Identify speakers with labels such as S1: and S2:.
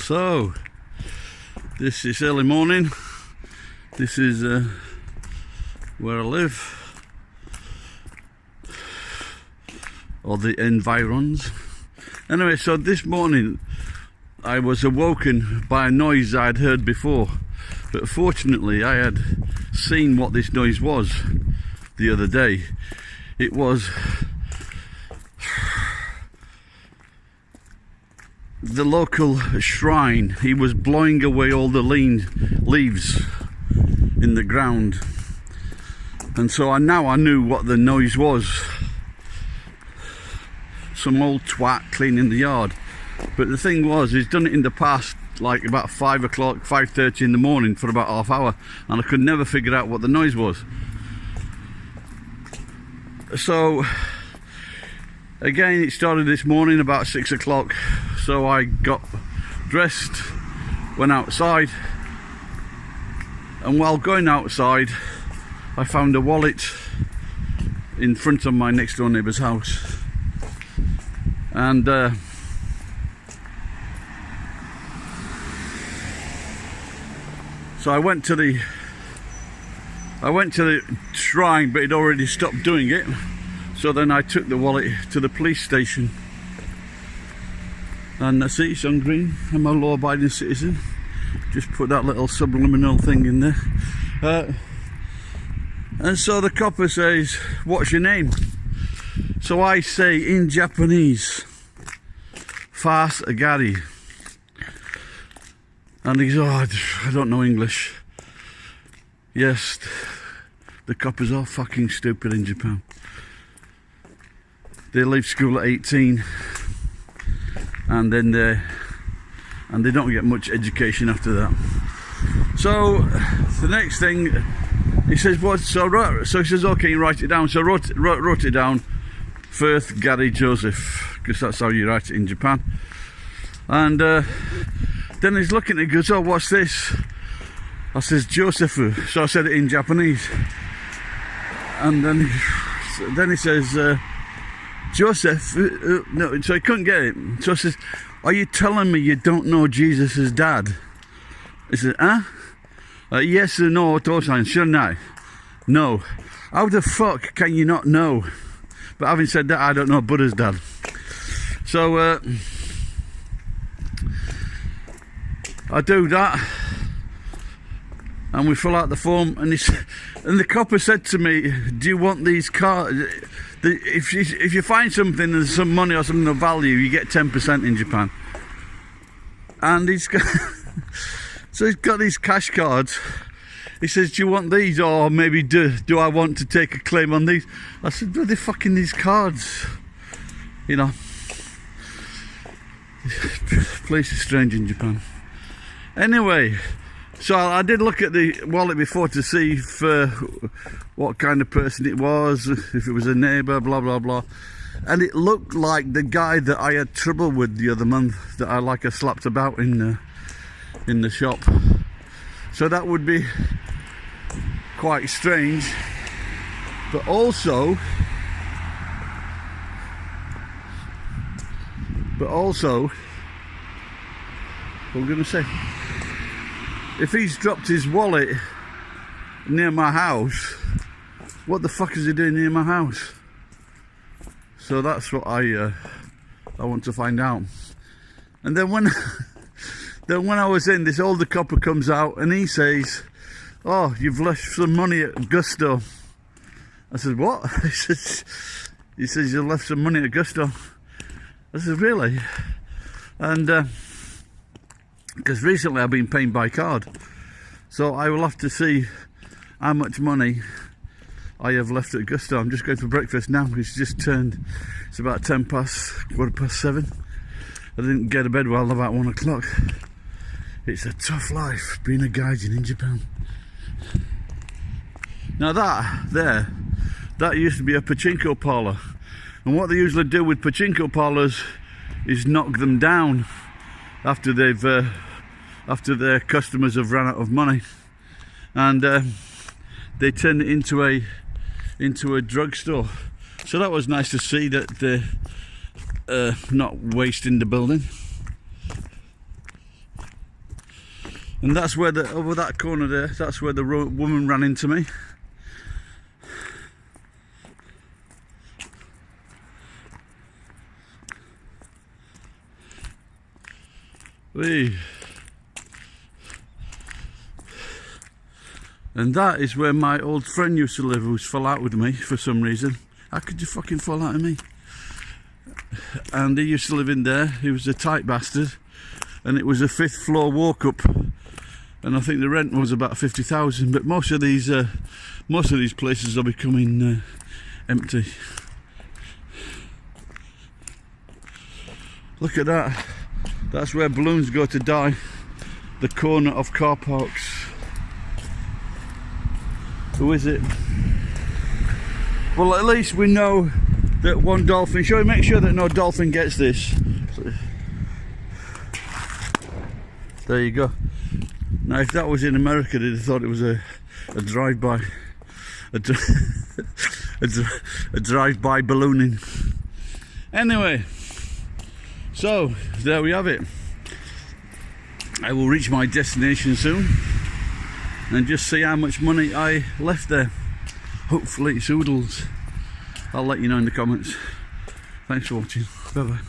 S1: So this is early morning. This is where I live, or the environs. Anyway, so this morning I was awoken by a noise I'd heard before, but fortunately I had seen what this noise was the other day. It was the local shrine. He was blowing away all the leaves in the ground, and so now I knew what the noise was. Some old twat cleaning the yard. But the thing was, he's done it in the past, like about 5 o'clock, 5:30 in the morning for about half hour, and I could never figure out what the noise was. So again, it started this morning about 6 o'clock. So I got dressed, went outside, and while going outside I found a wallet in front of my next door neighbour's house, and so I went to the shrine, but he'd already stopped doing it. So then I took the wallet to the police station. And I see it's on green. I'm a law-abiding citizen. Just put that little subliminal thing in there. And so the copper says, "What's your name?" So I say in Japanese, "Fast Agari." And he goes, "Oh, I don't know English." Yes, the coppers are fucking stupid in Japan. They leave school at 18. And then they don't get much education after that. So the next thing he says, "What?" So he says, "Okay, you write it down." So I wrote it down, Firth Gary Joseph, because that's how you write it in Japan. And then he's looking at it, goes, "Oh, what's this?" I says, "Joseph." So I said it in Japanese, and then he says, "Joseph," no, so he couldn't get it. So I says, "Are you telling me you don't know Jesus' dad?" He said, "Huh? Yes or no, Tosan, shouldn't I?" "No." "How the fuck can you not know?" But having said that, I don't know Buddha's dad. So I do that, and we fill out the form, and the copper said to me, "Do you want these cards? If you find something and some money or something of value, you get 10% in Japan." And he's got so he's got these cash cards. He says, "Do you want these, or maybe do I want to take a claim on these?" I said, "What are they fucking these cards?" You know, place is strange in Japan. Anyway, so I did look at the wallet before to see if, what kind of person it was, if it was a neighbour, blah blah blah, and it looked like the guy that I had trouble with the other month, that I slapped about in the shop. So that would be quite strange, but also what I'm going to say, if he's dropped his wallet near my house, what the fuck is he doing near my house? So that's what I want to find out. And then when I was in, this older copper comes out and he says, "Oh, you've left some money at Gusto." I said, "What?" He says, "You left some money at Gusto." I said, "Really?" And because recently I've been paying by card, so I will have to see how much money I have left at Gusto. I'm just going for breakfast now. It's about 7:15. I didn't get to bed well about 1 o'clock. It's a tough life being a gaijin in Japan. Now that used to be a pachinko parlour, and what they usually do with pachinko parlours is knock them down after their customers have run out of money, and they turn it into a drugstore. So that was nice to see that they're not wasting the building. And that's where over that corner there, that's where the woman ran into me. And that is where my old friend used to live, who's fell out with me for some reason. How could you fucking fall out of me? And he used to live in there. He was a tight bastard, and it was a 5th floor walk up, and I think the rent was about 50,000. But most of these places are becoming empty. Look at that. That's where balloons go to die. The corner of car parks. Who is it? Well, at least we know that one dolphin. Shall we make sure that no dolphin gets this? There you go. Now, if that was in America, they'd have thought it was a drive-by, a drive-by ballooning. Anyway, so there we have it. I will reach my destination soon and just see how much money I left there. Hopefully it's oodles. I'll let you know in the comments. Thanks for watching. Bye bye.